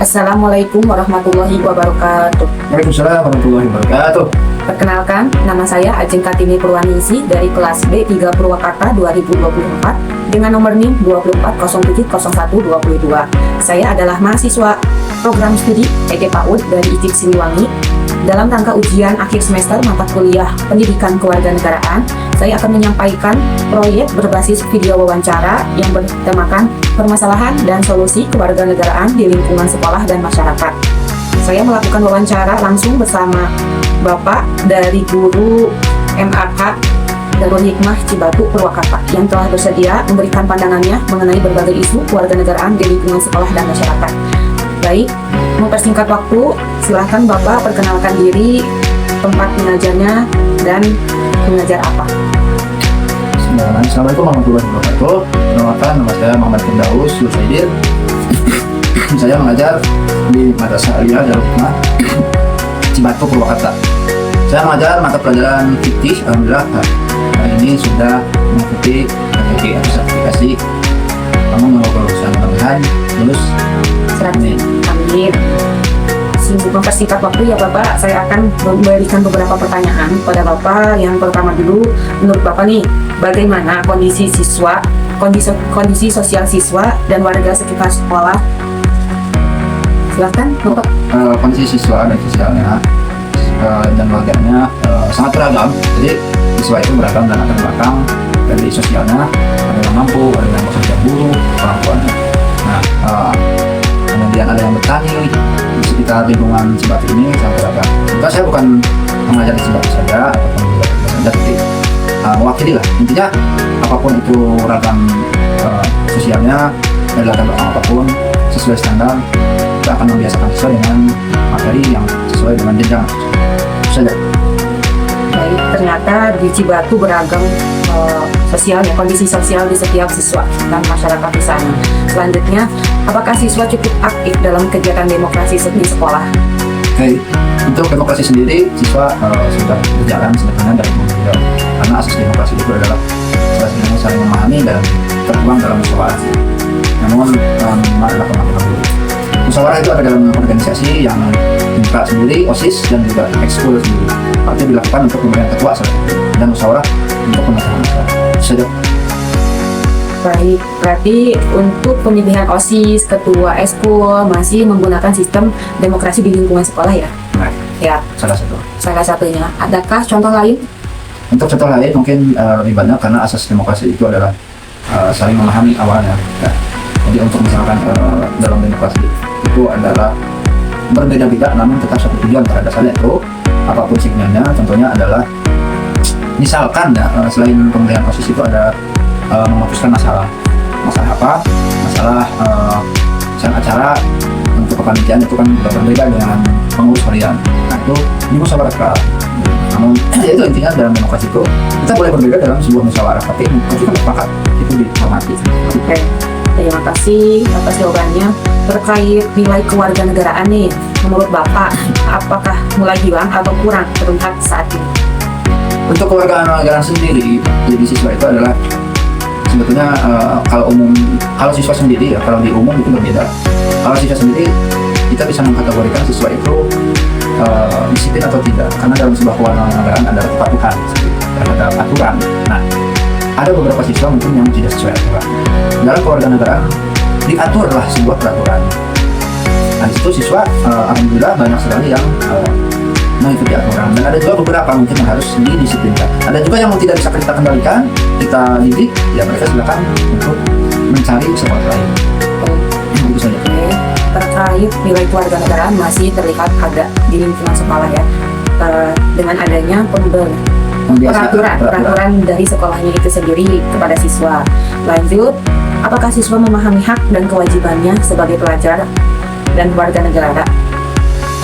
Assalamualaikum warahmatullahi wabarakatuh. Waalaikumsalam warahmatullahi wabarakatuh. Perkenalkan, nama saya Ajeng Kartini Purwaningsih dari kelas B3 Purwakarta 2024 dengan nomor NIM 24070122. Saya adalah mahasiswa program studi EG PAUD dari ITIB Siliwangi. Dalam rangka ujian akhir semester mata kuliah Pendidikan Kewarganegaraan, saya akan menyampaikan proyek berbasis video wawancara yang bertemakan permasalahan dan solusi kewarganegaraan di lingkungan sekolah dan masyarakat. Saya melakukan wawancara langsung bersama Bapak dari Guru MAK Darul Hikmah Cibatu Purwakarta yang telah bersedia memberikan pandangannya mengenai berbagai isu kewarganegaraan di lingkungan sekolah dan masyarakat. Baik, mempersingkat waktu, silahkan Bapak perkenalkan diri, tempat mengajarnya, dan mengajar apa. Assalamualaikum warahmatullahi wabarakatuh. Perkenalkan, nama saya Muhammad Firdaus Lusaidir. Saya mengajar di Madrasah Aliyah Darul Hikmah Cibatu Purwakarta. Saya mengajar mata pelajaran fikih. Alhamdulillah hari ini sudah mengikuti KTP atau sertifikasi. Kamu mengobrol bersama mudah-mudahan lulus. Amin. Mempersingkat waktu ya Bapak, saya akan memberikan beberapa pertanyaan pada Bapak. Yang pertama dulu, menurut Bapak nih, bagaimana kondisi siswa, kondisi sosial siswa dan warga sekitar sekolah? Silahkan Bapak. Kondisi siswa dan sosialnya dan warganya sangat beragam. Jadi siswa itu beragam dan latar belakang dari sosialnya. Ada yang mampu, ada yang bekerja buruh, orang tuanya. Nah, kemudian ada yang bertani di sekitar lingkungan Cibatu ini sangat beragam. Juga saya bukan mengajar di Cibatu saja ataupun juga saja, tapi mewakili lah. Intinya apapun itu ragam sosialnya dari latar belakang apapun sesuai standar, kita akan membiasakan siswa dengan materi yang sesuai dengan jenjang saja. Baik, ternyata di Cibatu beragam sosial ya, kondisi sosial di setiap siswa dan masyarakat di sana. Selanjutnya, apakah siswa cukup aktif dalam kegiatan demokrasi di sekolah? Oke, untuk demokrasi sendiri siswa sudah berjalan sebetulnya dari beliau, karena asas demokrasi itu adalah saling memahami dan tertuang dalam musyawarah. Namun adalah pemahaman dulu. Musyawarah itu ada dalam organisasi yang intra sendiri, OSIS dan juga ekskul sendiri. Artinya dilakukan untuk pemilihan ketua dan musyawarah untuk pemecahan masalah. Saja. Baik, berarti untuk pemilihan OSIS, ketua ekskul masih menggunakan sistem demokrasi di lingkungan sekolah ya? Nah, Ya, salah satu. salah satunya. Adakah contoh lain? Untuk contoh lain mungkin lebih banyak karena asas demokrasi itu adalah saling memahami awalnya. Ya. Jadi untuk misalkan dalam demokrasi itu adalah berbeda-beda namun tetap satu tujuan pada dasarnya itu apapun signalnya. Contohnya adalah misalkan ya, selain pemilihan OSIS itu ada memutuskan masalah apa? Masalah misalnya acara untuk kepanitiaan itu kan berbeda dengan pengurus harian. Nah itu ini musyawarah. Namun itu intinya dalam demokrasi itu kita boleh berbeda dalam sebuah musyawarah, tapi kita bersepakat itu dihormati. Oke, terima kasih atas jawabannya. Terkait nilai kewarganegaraan nih, menurut Bapak, apakah mulai hilang atau kurang terlihat saat ini? Untuk kewarganegaraan sendiri, jadi siswa itu adalah sebetulnya kalau siswa sendiri ya, kalau di umum itu berbeda. Kalau siswa sendiri, kita bisa mengkategorikan siswa itu disiplin atau tidak, karena dalam sebuah kewarganegaraan ada kepatuhan terhadap aturan. Nah, ada beberapa siswa mungkin yang tidak sesuai aturan. Dalam kewarganegaraan diaturlah sebuah peraturan. Nah, di situ siswa alhamdulillah banyak sekali yang mengikuti aturan, dan ada juga beberapa mungkin yang harus didisiplinkan. Ada juga yang tidak bisa kita kendalikan, kita didik, ya mereka silakan untuk mencari sekolah lain. Itu saja. Oke, terkait nilai kewarganegaraan masih terlihat ada di lingkungan sekolah ya, dengan adanya peraturan dari sekolahnya itu sendiri kepada siswa. Lanjut, apakah siswa memahami hak dan kewajibannya sebagai pelajar dan warga negara?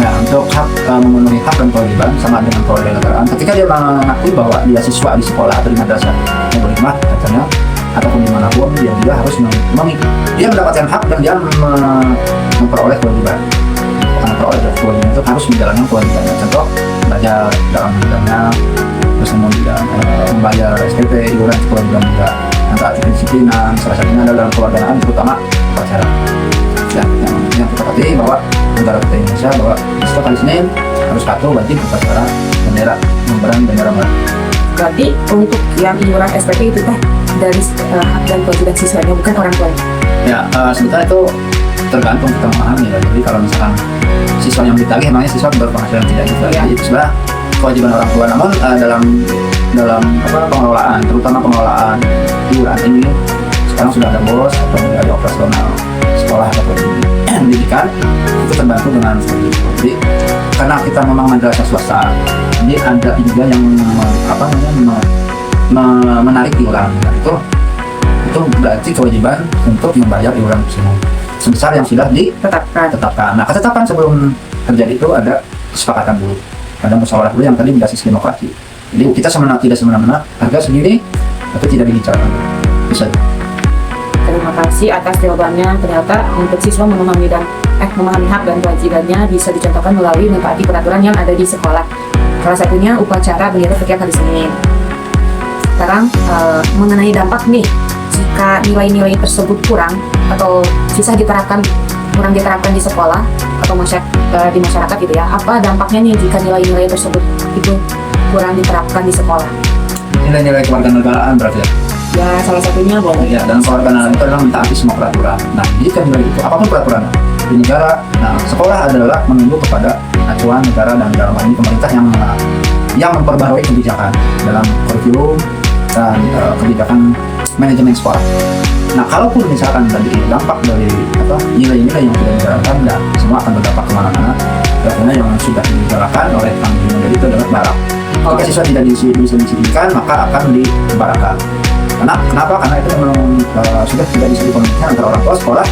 Nah, untuk hak memenuhi hak dan kewajiban sama dengan kewarganegaraan, ketika dia mengakui bahwa dia siswa di sekolah atau di madrasah Darul Hikmah katanya, ataupun dimanapun dia juga harus dia mendapatkan hak dan dia memperoleh kewajiban. Karena memperoleh kewajiban itu harus menjalankan kewajibannya. Contoh belajar dalam bidangnya, terus kemudian membayar SPP, iuran kewajiban juga. Antara kedisiplinan, salah satunya adalah dalam kewarganegaraan terutama upacara. Ya, yang kita ketahui bahwa negara kita Indonesia bahwa setiap hari Senin harus patuh wajib upacara bendera pengibaran bendera merah. Berarti untuk yang iuran SPP itu teh dari hak dan kewajiban siswanya, bukan orang tuanya. Ya, sebetulnya itu tergantung kita memahami ya. Jadi kalau misalkan siswa yang ditagih, emangnya siswa berpenghasilan tidak gitu. Ya. Jadi itu sebenarnya kewajiban orang tua. Namun dalam pengelolaan, terutama pengelolaan iuran ini sekarang sudah ada BOS atau ada operasional sekolah ataupun pendidikan, itu terbantu dengan seperti itu. Jadi karena kita memang madrasah swasta, jadi ada juga yang menarik iuran. Dan itu berarti kewajiban untuk membayar iuran tersebut sebesar yang sudah ditetapkan. Nah, ketetapan sebelum terjadi itu ada kesepakatan dulu, ada musyawarah dulu yang tadi berbasis demokrasi. Jadi kita tidak semena-mena harga sendiri tapi tidak dibicarakan. Bisa. Terima kasih atas jawabannya. Ternyata untuk siswa memahami hak dan kewajibannya bisa dicontohkan melalui mentaati peraturan yang ada di sekolah. Salah satunya upacara bendera setiap hari Senin. Sekarang mengenai dampak nih, jika nilai-nilai tersebut kurang atau susah kurang diterapkan di sekolah atau di masyarakat gitu ya, apa dampaknya nih jika nilai-nilai tersebut itu kurang diterapkan di sekolah? Nilai-nilai kewarganegaraan berarti ya? Ya, salah satunya boleh. Ya, dan kewarganegaraan itu adalah mentaati semua peraturan. Nah, jika nilai itu, apapun peraturan di negara, nah sekolah adalah menunduk kepada acuan negara dan dalam hal ini pemerintah yang memperbarui kebijakan dalam kurikulum dan kebijakan manajemen sekolah. Nah, kalaupun misalkan tadi dampak dari nilai-nilai yang tidak dijalankan, dan semua akan berdampak kemana-mana. Karena yang sudah dijalankan oleh tanggung jawab itu adalah barak. Jika siswa tidak bisa disiplinkan, maka akan dibarakan. Kenapa? Karena itu memang sudah tidak bisa dikomunikasikan antara orang tua sekolah,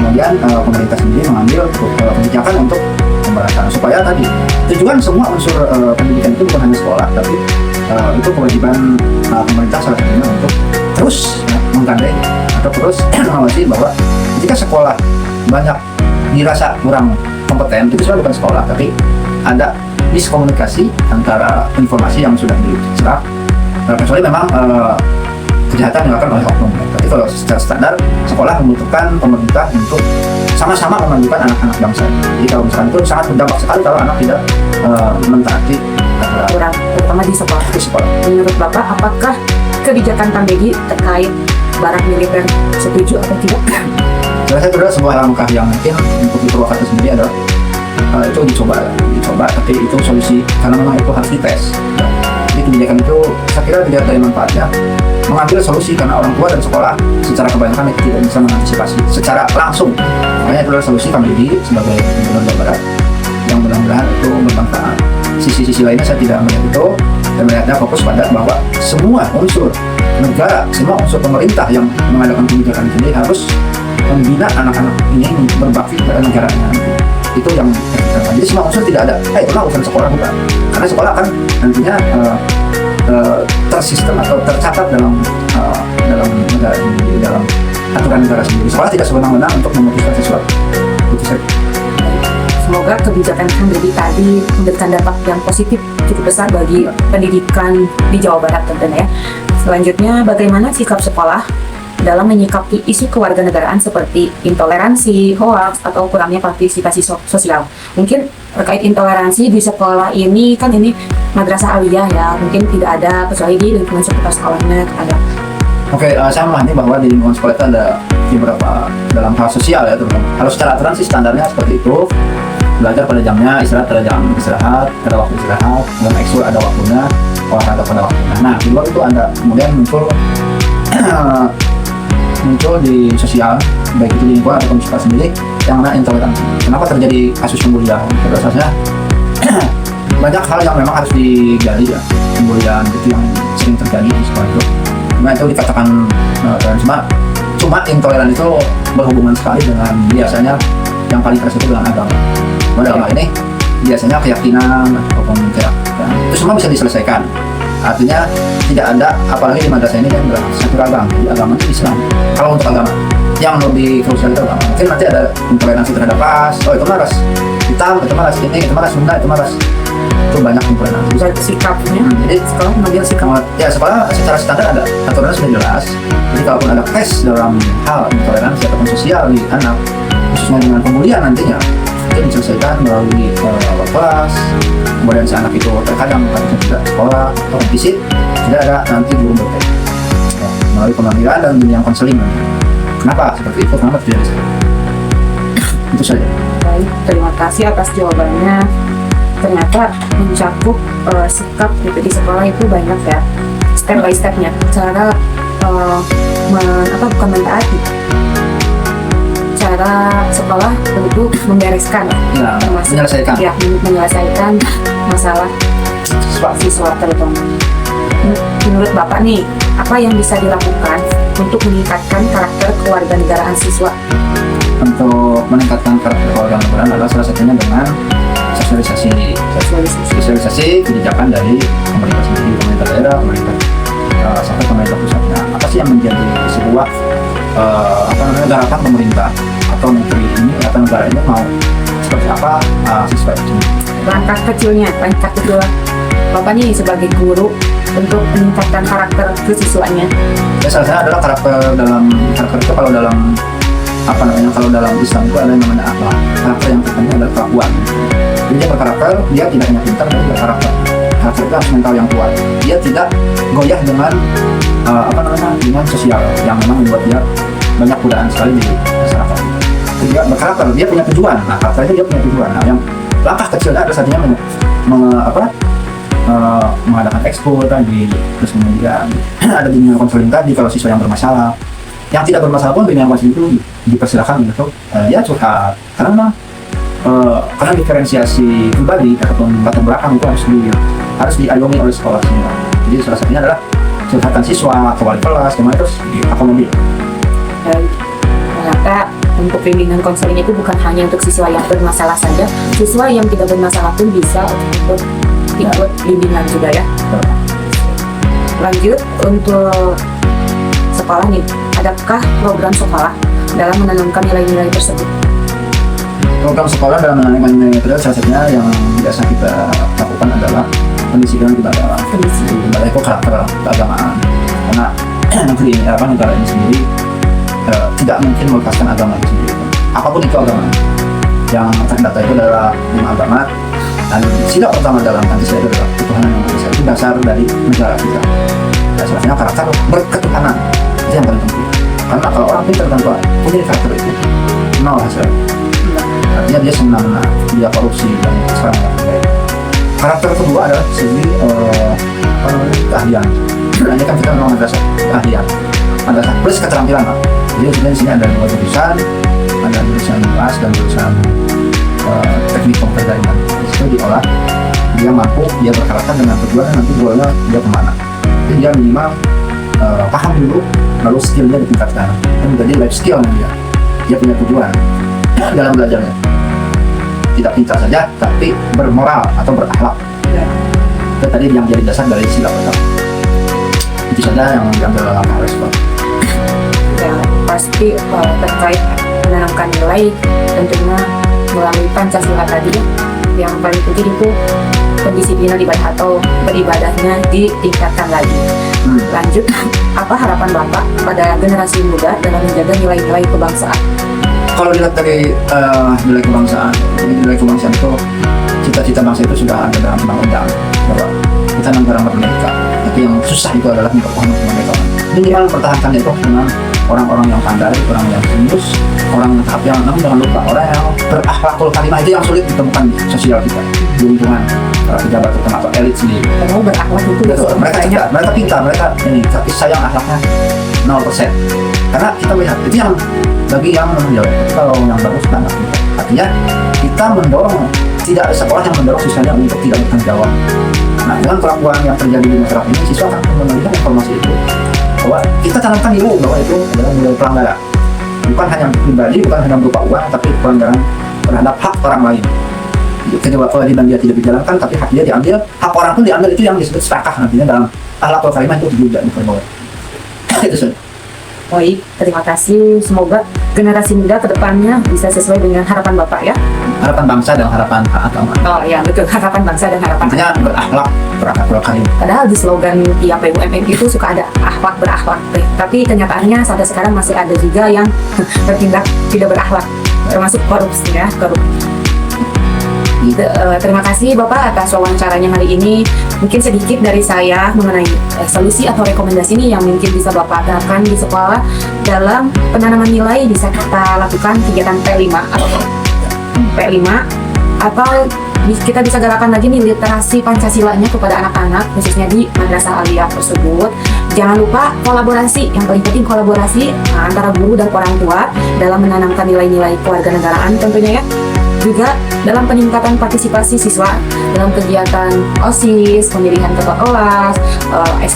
kemudian pemerintah sendiri mengambil kebijakan untuk membarakan. Supaya tadi tujuan semua unsur pendidikan itu bukan hanya sekolah, tapi itu kewajiban pemerintah salah satunya untuk terus menggandeng atau terus mengawasi bahwa jika sekolah banyak dirasa kurang kompeten, itu sebenarnya bukan sekolah, tapi ada miskomunikasi antara informasi yang sudah diserap. Kecuali memang kejahatan dilakukan oleh oknum. Tapi kalau secara standar, sekolah membutuhkan pemerintah untuk sama-sama memajukan anak-anak bangsa. Jadi kalau misalkan itu sangat berdampak sekali kalau anak tidak mentaati aturan, terutama di sekolah. Menurut Bapak, apakah kebijakan Tambegi terkait barak militer setuju atau tidak? Saya rasa itu adalah sebuah langkah yang mungkin untuk di Purwakarta sendiri adalah itu dicoba, tapi itu solusi karena memang itu harus dites. Jadi kebijakan itu saya kira dilihat dari manfaatnya, mengambil solusi karena orang tua dan sekolah secara kebanyakan itu tidak bisa mengantisipasi secara langsung. Makanya itu adalah solusi kami sebagai Gubernur Jawa Barat yang mudah-mudahan itu bermanfaat. Sisi-sisi lainnya saya tidak melihat itu, dan melihatnya fokus pada bahwa semua unsur negara, semua unsur pemerintah yang mengadakan kebijakan ini harus membina anak-anak ini berbakti kepada negaranya. Itu yang jadi semua unsur tidak ada. Itulah urusan sekolah bukan, karena sekolah kan nantinya tersistem atau tercatat dalam negara sendiri, dalam aturan negara sendiri. Sekolah tidak sewenang-wenang untuk memutuskan sesuatu. Itu saja. Semoga kebijakan Tambegi tadi memberikan dampak yang positif cukup besar bagi pendidikan di Jawa Barat tentunya ya. Selanjutnya, bagaimana sikap sekolah dalam menyikapi isu kewarganegaraan seperti intoleransi, hoaks, atau kurangnya partisipasi sosial. Mungkin terkait intoleransi di sekolah ini, kan ini madrasah aliyah ya, mungkin tidak ada, kecuali di lingkungan sekitar sekolahnya ada. Oke, saya memahami bahwa di lingkungan sekolah itu ada beberapa dalam hal sosial ya, terutama. Kalau secara aturan sih standarnya seperti itu, belajar pada jamnya, istirahat pada jam istirahat, ada waktu istirahat, dalam ekskul ada waktunya, olahraga pada waktunya. Nah, di luar itu ada kemudian muncul di sosial, baik itu di lingkungan atau masyarakat sendiri, yang namanya intoleransi. Kenapa terjadi kasus pembulian? Pada dasarnya banyak hal yang memang harus digali ya. Pembulian itu yang sering terjadi di sekolah itu. Cuma itu dikatakan cuma intoleran itu berhubungan sekali dengan biasanya yang paling keras itu dengan agama. Dalam hal ini biasanya keyakinan ataupun keyakinan itu semua bisa diselesaikan. Artinya tidak ada, apalagi di madrasah ini kan satu agama, jadi agama itu Islam. Kalau untuk agama yang lebih krusial itu agama, mungkin nanti ada intoleransi terhadap ras, oh itu ras hitam, itu ras ini, itu ras Sunda, itu ras, itu banyak intoleransi. Bisa sikapnya, jadi sekolah mengambil sikap. Ya sekolah secara standar ada aturannya sudah jelas. Jadi kalaupun ada tes dalam hal intoleransi ataupun sosial di anak, khususnya dengan pembulian nantinya, itu diselesaikan melalui kelas. Kemudian si anak itu terkadang tidak sekolah atau visit, tidak ada nanti guru bertanya melalui pemanggilan dan yang konseling. Kenapa seperti itu? Kenapa terjadi seperti itu? Itu saja. Baik, terima kasih atas jawabannya. Ternyata mencakup sikap gitu di sekolah itu banyak ya, step by stepnya, cara bukan mentaati, cara sekolah untuk membereskan Ya, menyelesaikan. ya, menyelesaikan masalah siswa terutama. Menurut Bapak nih, apa yang bisa dilakukan untuk meningkatkan karakter kewarganegaraan siswa? Untuk meningkatkan karakter kewarganegaraan adalah salah satunya dengan sosialisasi kebijakan dari pemerintah sendiri, pemerintah daerah, pemerintah sampai pemerintah pusatnya. Apa sih yang menjadi sebuah garapan pemerintah atau negeri ini atau negara ini mau seperti apa siswa itu? Langkah kecil Bapak nih sebagai guru untuk meningkatkan karakter kesiswanya. Ya, salah satunya adalah karakter itu kalau dalam kalau dalam Islam itu ada yang namanya akhlak. Karakter yang pertama adalah kelakuan. Jadi dia berkarakter, dia tidak hanya pintar, tapi berkarakter. Karakter itu harus mental yang kuat. Dia tidak goyah dengan dengan sosial yang memang membuat dia banyak godaan sekali di masyarakat. Dia berkarakter, dia punya tujuan. Nah, karakter itu dia punya tujuan. Nah, yang langkah kecilnya adalah satunya mengadakan ekskul tadi, terus kemudian ada bimbingan konseling tadi kalau siswa yang bermasalah. Yang tidak bermasalah pun bimbingan konseling itu dipersilakan untuk ya curhat, karena diferensiasi pribadi ataupun latar belakang itu harus diayomi oleh sekolah semua. Jadi salah satunya adalah curhatan siswa ke wali kelas, kemana terus diakomodir. Dan ternyata untuk bimbingan konseling itu bukan hanya untuk siswa yang bermasalah saja, siswa yang tidak bermasalah pun bisa untuk ikut bimbingan juga ya. Lanjut untuk sekolah nih, adakah program sekolah dalam menanamkan nilai-nilai tersebut? Program sekolah dalam menanamkan nilai tersebut salah satunya yang biasa kita lakukan adalah pendisiplinan ibadah. Ibadah itu karakter keagamaan. Karena negeri ini, negara ini sendiri tidak mungkin melepaskan agama itu sendiri. Apapun itu agama. Yang terdata itu adalah 5 agama. Dan sila pertama dalam Pancasila itu adalah ketuhanan yang maha esa. Itu dasar dari negara kita. Dasarnya karakter berketuhanan. Itu yang paling penting. Karena kalau orang pintar tanpa punya karakter itu, nol hasil. Artinya dia semena-mena, dia korupsi dan sekarang yang karakter kedua adalah segi keahlian. Ini kan kita memang ada keahlian, ada plus keterampilan. Jadi sebenarnya di sini ada 2 jurusan, ada jurusan luas dan jurusan teknik komputer jaringan. Itu diolah, dia mampu, dia berkarakter dengan tujuan nanti goalnya dia kemana. Jadi dia minimal paham dulu, lalu skillnya ditingkatkan. Dan menjadi life skill dia punya tujuan dalam belajarnya. Tidak pintar saja, tapi bermoral atau berakhlak. Itu tadi yang jadi dasar dari sila pertama. Itu saja yang diambil langkah respon. Ya, pasti terkait menanamkan nilai tentunya melalui Pancasila tadi yang paling penting itu pendisiplinan ibadah atau beribadahnya ditingkatkan lagi. Lanjut, apa harapan Bapak pada generasi muda dalam menjaga nilai-nilai kebangsaan? Kalau dilihat dari nilai kebangsaan itu cita-cita bangsa itu sudah ada dalam undang-undang bahwa kita negara merdeka. Tapi yang susah itu adalah mempertahankan kemerdekaan. Minimal mempertahankannya itu dengan orang-orang yang pandai, orang yang serius, orang yang namun jangan lupa orang yang berakhlakul karimah. Itu yang sulit ditemukan di sosial kita, di lingkungan para pejabat terutama atau elit sendiri. Kalau berakhlak itu mereka cerdas, mereka pintar, mereka ini tapi sayang akhlaknya 0%. Karena kita melihat itu yang bagi yang menjawab, kalau yang bagus banget. Artinya kita mendorong, tidak ada sekolah yang mendorong siswanya untuk tidak bertanggung jawab. Nah, dengan kelakuan yang terjadi di masyarakat ini, siswa akan melihat informasi itu bahwa kita tanamkan dulu bahwa itu adalah nilai pelanggaran, bukan hanya pribadi, bukan hanya berupa uang, tapi pelanggaran terhadap hak orang lain. Kewajiban dia tidak dijalankan, tapi hak dia diambil, hak orang pun diambil. Itu yang disebut serakah nantinya dalam akhlakul karimah itu juga diperbolehkan. Itu saja. Baik, terima kasih. Semoga generasi muda ke depannya bisa sesuai dengan harapan Bapak ya. Harapan bangsa dan harapan agama. Oh ya, betul. Harapan bangsa dan harapan Artinya berakhlak, berakhlak karim. Padahal di slogan tiap BUMN itu suka ada akhlak berakhlak. Tapi kenyataannya sampai sekarang masih ada juga yang bertindak tidak berakhlak, termasuk korupsi ya. Terima kasih Bapak atas wawancaranya hari ini. Mungkin sedikit dari saya mengenai solusi atau rekomendasi ini yang mungkin bisa Bapak terapkan di sekolah dalam penanaman nilai. Bisa kita lakukan kegiatan P5 atau kita bisa gerakan lagi nih literasi Pancasilanya kepada anak-anak khususnya di Madrasah Aliyah tersebut. Jangan lupa kolaborasi, yang paling penting kolaborasi antara guru dan orang tua dalam menanamkan nilai-nilai kewarganegaraan tentunya ya. Juga dalam peningkatan partisipasi siswa dalam kegiatan OSIS, pemilihan ketua kelas,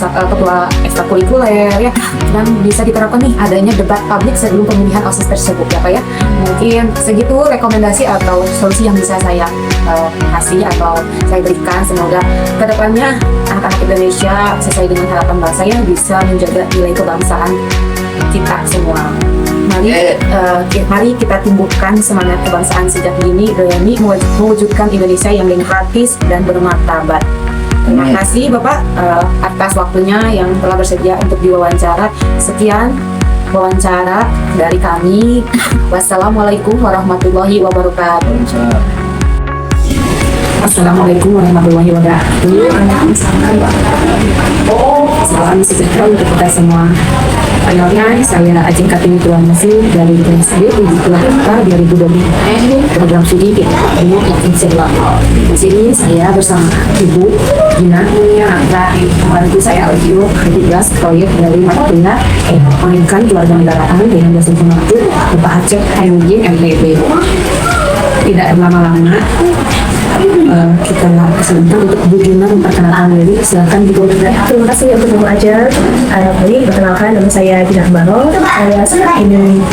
ketua ekstrakurikuler ya, dan bisa diterapkan nih adanya debat publik sebelum pemilihan OSIS tersebut ya Pak ya. Mungkin segitu rekomendasi atau solusi yang bisa saya kasih atau saya berikan. Semoga kedepannya anak-anak Indonesia sesuai dengan harapan bangsa ya bisa menjaga nilai kebangsaan kita semua. Mari kita tumbuhkan semangat kebangsaan sejak dini demi mewujudkan Indonesia yang demokratis dan bermartabat. Terima kasih Bapak atas waktunya yang telah bersedia untuk diwawancara. Sekian wawancara dari kami. Wassalamualaikum warahmatullahi wabarakatuh. Assalamualaikum warahmatullahi wabarakatuh. Salam sejahtera untuk kita semua. Kenalkan, saya Ajeng Kartini Tuan Mesih dari PSD Uji Kelas 2020 program studi ilmu iklim sirla. Di sini saya bersama Ibu Gina Mulyana. Kemarin itu saya audio 13 proyek dari mata kuliah pendidikan kewarganegaraan dengan dosen pengajar Bapak Acep Hairudin MPB. Tidak lama-lama, kita kesempatan untuk Bu Gina memperkenalkan diri. Silakan Bu. Terima kasih untuk Ibu Ajar. Baik, perkenalkan nama saya Gina Barol. Saya saat ini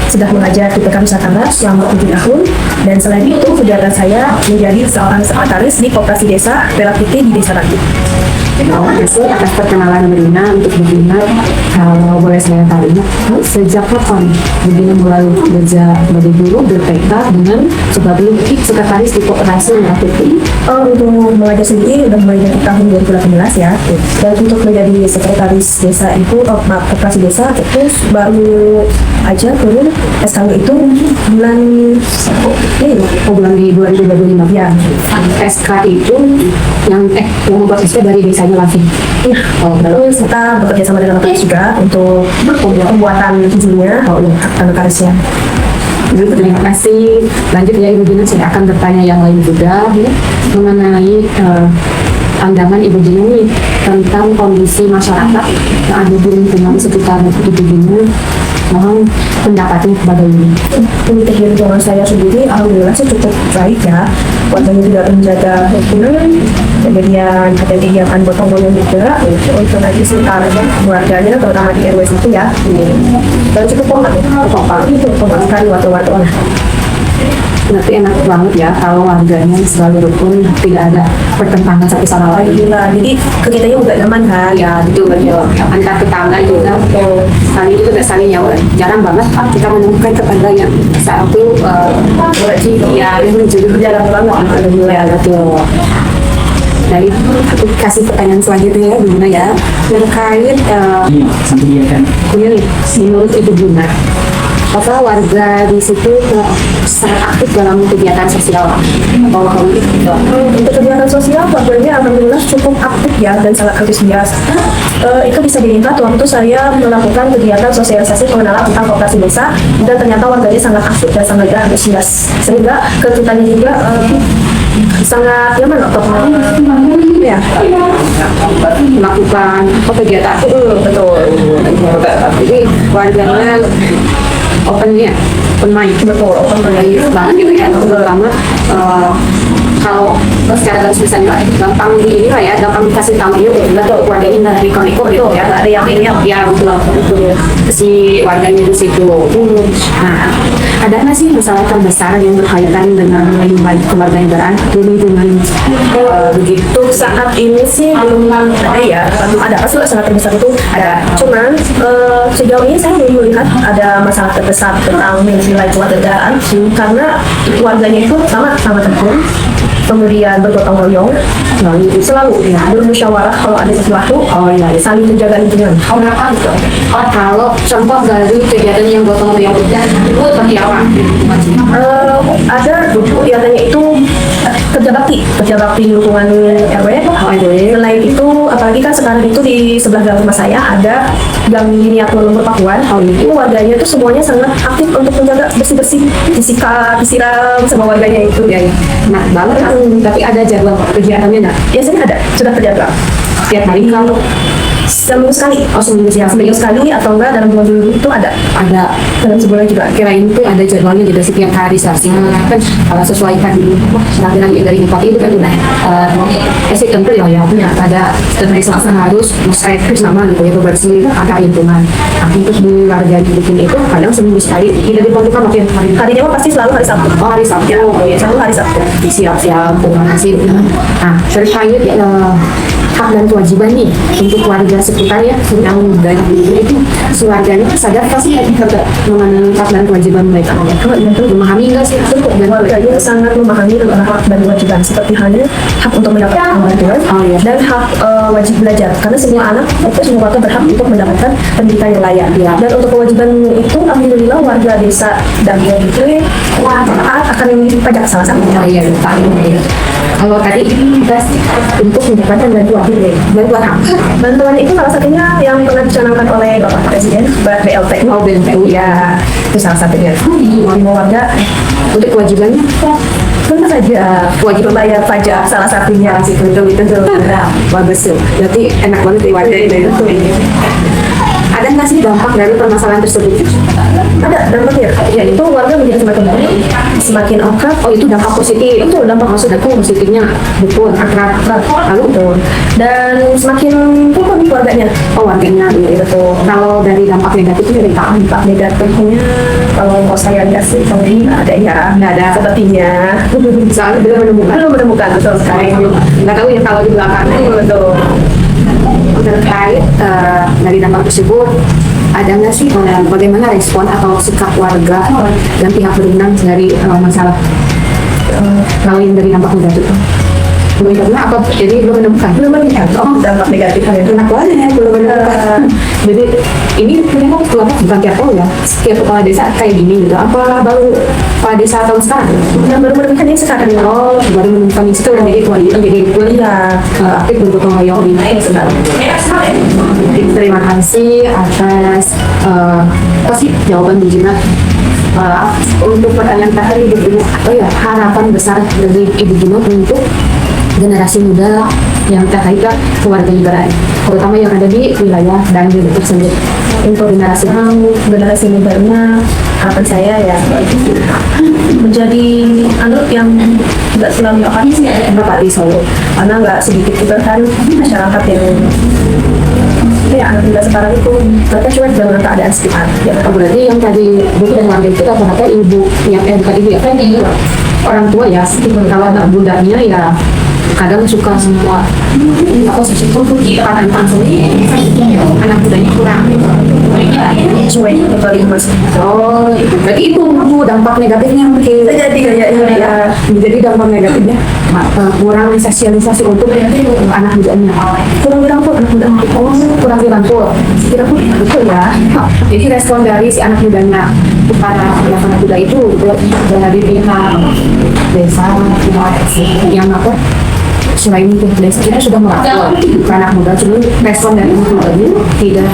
sudah mengajar di PK Nusantara selama 7 tahun, dan selain itu kegiatan saya menjadi seorang sekretaris di Koperasi Desa Pelakiti di Desa Ragi. Terima kasih atas perkenalan Bu Gina. Untuk Bu Gina, kalau boleh saya tanya, sejak kapan Bu Gina mulai bekerja sebagai guru bertekad dengan sebagai sekretaris di Koperasi Pelakiti? Untuk mengajar sendiri udah mulai dari tahun 2018 ya. Dan untuk menjadi sekretaris desa itu, Koperasi Desa itu baru aja turun SKW itu bulan bulan di 2025 ya. SK itu yang membuat SK dari desanya langsung. Iya. Terus kita bekerja sama dengan Koperasi juga untuk pembuatan izinnya atau karisnya. Terima kasih. Lanjut ya Ibu Gina, saya akan bertanya yang lain juga ya, mengenai pandangan Ibu Gina nih tentang kondisi masyarakat yang ada di lingkungan sekitar Ibu Gina. Mohon pendapatnya bagaimana? Untuk lingkungan saya sendiri, alhamdulillah sih cukup baik ya. Warganya tidak menjaga lingkungan, kemudian ada kegiatan gotong royong juga untuk nanti sekitar warganya, terutama di RW itu ya. Dan cukup kompak sekali warga-warga. Berarti enak banget ya kalau warganya selalu rukun, tidak ada pertentangan satu sama lain. Jadi kegiatannya juga nyaman kan? Ya betul. Antar tetangga juga saling itu tidak saling nyawa. Jarang banget kita menemukan tetangga yang satu yang menjadi jarang banget. Ya betul. Jadi aku kasih pertanyaan selanjutnya ya Bu Gina ya, terkait menurut Ibu Gina, apa warga di situ sangat aktif dalam kegiatan sosial? Untuk kegiatan sosial, warganya alhamdulillah cukup aktif ya dan sangat antusias. Itu bisa dilihat waktu saya melakukan kegiatan sosialisasi pengenalan tentang koperasi desa, dan ternyata warganya sangat aktif dan sangat antusias, sehingga kegiatannya juga sangat nyaman untuk ya melakukan kegiatan. Betul. Jadi warganya open mind, Betul, open mind banget gitu ya, terutama kalau secara garis besarnya gampang di ini lah ya, gampang dikasih tahu dia betul warga ini dari Koniko gitu ya, ada yang ini ya betul si warganya di situ. Nah, ada nggak sih masalah terbesar yang berkaitan dengan lingkungan kewarganegaraan ini dengan begitu? Saat ini sih belum ada ya, ada pasti sangat terbesar itu ada. Cuman sejauh ini saya belum melihat ada masalah terbesar tentang nilai kewarganegaraan, karena warganya itu sama tekun, kemudian bergotong royong, selalu ya bermusyawarah kalau ada sesuatu, saling menjaga lingkungan. Kalau contoh dari kegiatan yang gotong royong itu seperti apa? Ada kegiatannya itu kerja bakti di lingkungan RW. Selain itu, apalagi kan sekarang itu di sebelah gang rumah saya ada gang miniatur Lumpur Pakuan. Itu warganya tuh semuanya sangat aktif untuk menjaga bersih-bersih, disikat, disiram sama warganya itu. Ya, ya. Nah, banget kan. Tapi ada jadwal kegiatannya nggak? Biasanya ada, sudah terjaga. Setiap hari kalau Seminggu sekali. oh seminggu siang Seminggu sekali atau enggak dalam 2 minggu itu ada. ada Dalam sebulan juga. kirain itu ada jadwalnya gitu setiap hari seharusnya kan sesuaikan penampilan dari bupati itu kan udah tentu ya ada setiap hari Selasa harus musrek bersama gitu ya bersih agak lingkungan. Nah, untuk di warga bikin itu kadang seminggu sekali tidak ditentukan waktu yang hari Harinya mah pasti selalu hari Sabtu. oh hari Sabtu Selalu hari Sabtu. siap-siap ngasih. Nah terkait hak dan kewajiban nih untuk warga sekitar ya yang dari itu si warganya sadar pasti mengenai hak dan kewajiban mereka memahami enggak sih itu dan Warganya sangat memahami tentang hak dan kewajiban seperti halnya hak untuk mendapatkan bantuan iya. dan hak wajib belajar karena semua anak itu semua warga berhak untuk mendapatkan pendidikan yang layak. Iya. Dan untuk kewajiban itu alhamdulillah warga desa dan itu taat akan pajak salah satunya. Oh iya lupa ya. Kalau tadi kita untuk mendapatkan bantuan apa? Bantuan itu salah satunya yang pernah dicanangkan oleh Bapak Presiden BLT. Oh BNPU Ya, itu salah satunya. Semua warga untuk kewajibannya tentu saja wajib membayar pajak salah satunya. itu bagus tuh berarti enak banget di warga itu ada nggak sih dampak dari permasalahan tersebut? Ada dampaknya, yaitu warga menjadi semakin baik, semakin akrab. Oh itu dampak positif. Itu dampak maksudku positifnya betul akrab. Lalu Betul. Dan semakin rukun warganya. oh warganya Iya, betul. kalau dari dampak negatifnya dari tahun Dampak negatifnya kalau mau saya lihat sih kalau ini nggak ada ya, nggak ada. sepertinya. soalnya belum menemukan. Belum menemukan betul sekali. Nggak tahu ya kalau di belakang. Betul. Terkait dari dampak tersebut ada nggak sih bagaimana respon atau sikap warga dan pihak berwenang dari masalah kalau yang dari dampak negatif? Karena apa? Jadi belum menemukan. Belum menemukan. Oh, dampak negatifnya itu. Enak banget ya belum menemukan. Jadi ini memang bukan tiap tahun ya. Setiap kepala desa kayak gini gitu. Apa baru kepala desa tahun sekarang? Yang baru menemukan ini sekarang. Oh, baru menemukan itu kan jadi kewajiban jadi Iya. aktif untuk mengayomi ini sebenarnya. Terima kasih atas apa sih jawaban Bu Gina. Untuk pertanyaan tadi Ibu Gina, oh ya harapan besar dari Ibu Gina untuk generasi muda yang terkait kewarganegaraan, terutama yang ada di wilayah dan di tersebut. Untuk generasi mudanya harapan saya ya menjadi anak yang tidak selalu apatis ya Bapak di Solo. karena nggak sedikit juga kan masyarakat yang ya anak muda sekarang itu mereka cuek dengan keadaan sekitar ya. Oh, berarti yang tadi bukan warga itu apa ibu yang bukan ibu ya kan orang tua ya, kalau anak bundanya ya kadang suka semua apa sih anak anak mudanya kurang cuek kembali mas. oh berarti itu Bu, dampak negatifnya mungkin Jadi ya jadi dampak negatifnya kurang sosialisasi untuk anak mudanya kurang dirangkul anak muda. oh kurang dirangkul Kira-kira betul ya. jadi respon dari si anak mudanya para anak muda itu dari pihak desa yang apa selain itu desa kita sudah merangkul anak muda cuma respon dari anak muda tidak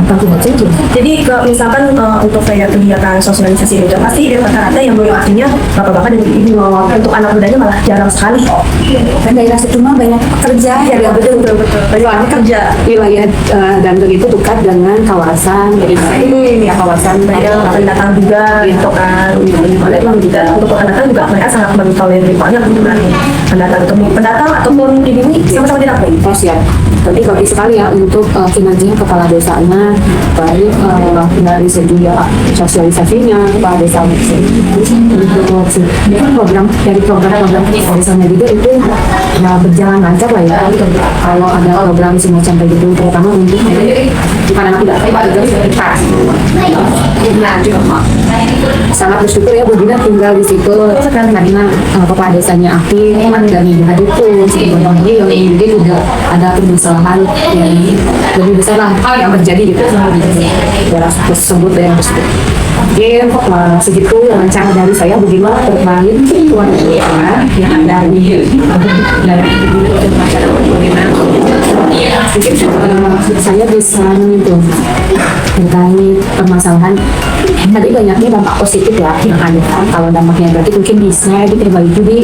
tentu saja. Jadi kalau misalkan untuk kayak kegiatan sosialisasi itu pasti rata-rata yang mengikutinya bapak-bapak dan ibu. Untuk anak mudanya malah jarang sekali. Kan daerah situ mah banyak pekerja ya betul. Soalnya kerja wilayah dan begitu dekat dengan kawasan ya kawasan Mereka pendatang juga gitu kan. Memang juga untuk pendatang juga mereka sangat mentolerir banyak gitu kan. Pendatang ataupun pribumi sama-sama dilakukan. Oh siap. Tapi kalau sekali ya untuk kinerja kepala desanya baik dari segi sosialisasinya kepala desa untuk program desanya juga itu ya berjalan lancar lah ya. Kalau ada program semacam kayak gitu terutama untuk bukan anak tidak kita sangat bersyukur ya Bu Gina tinggal di situ karena kepala desanya aktif dan didukung sebenarnya yang juga ada permasalahan yang lebih besar lah yang terjadi gitu daerah tersebut. Mungkin segitu wawancara dari saya bagaimana terkait keluarga yang ada di saya bisa menyentuh terkait permasalahan. Tadi banyaknya dampak positif ya yang ada. Kalau dampaknya berarti mungkin bisa diterbagi di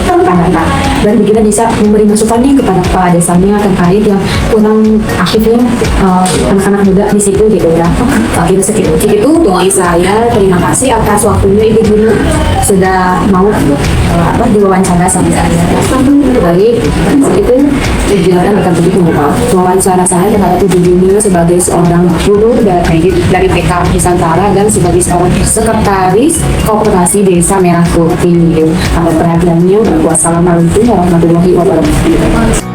anak-anak dan kita bisa memberi masukan nih kepada kepala desanya terkait yang kurang aktifnya anak-anak muda di situ gitu ya. Kita segitu doain saya. Terima kasih atas waktunya Ibu Guru sudah mau diwawancara sama saya. Baik, itu tujuan akan begitu wawancara saya terhadap Ibu Guru sebagai seorang guru dari TK Nusantara dan sebagai seorang sekretaris Koperasi Desa Merah Putih. Atas perhatiannya, wassalamualaikum warahmatullahi wabarakatuh.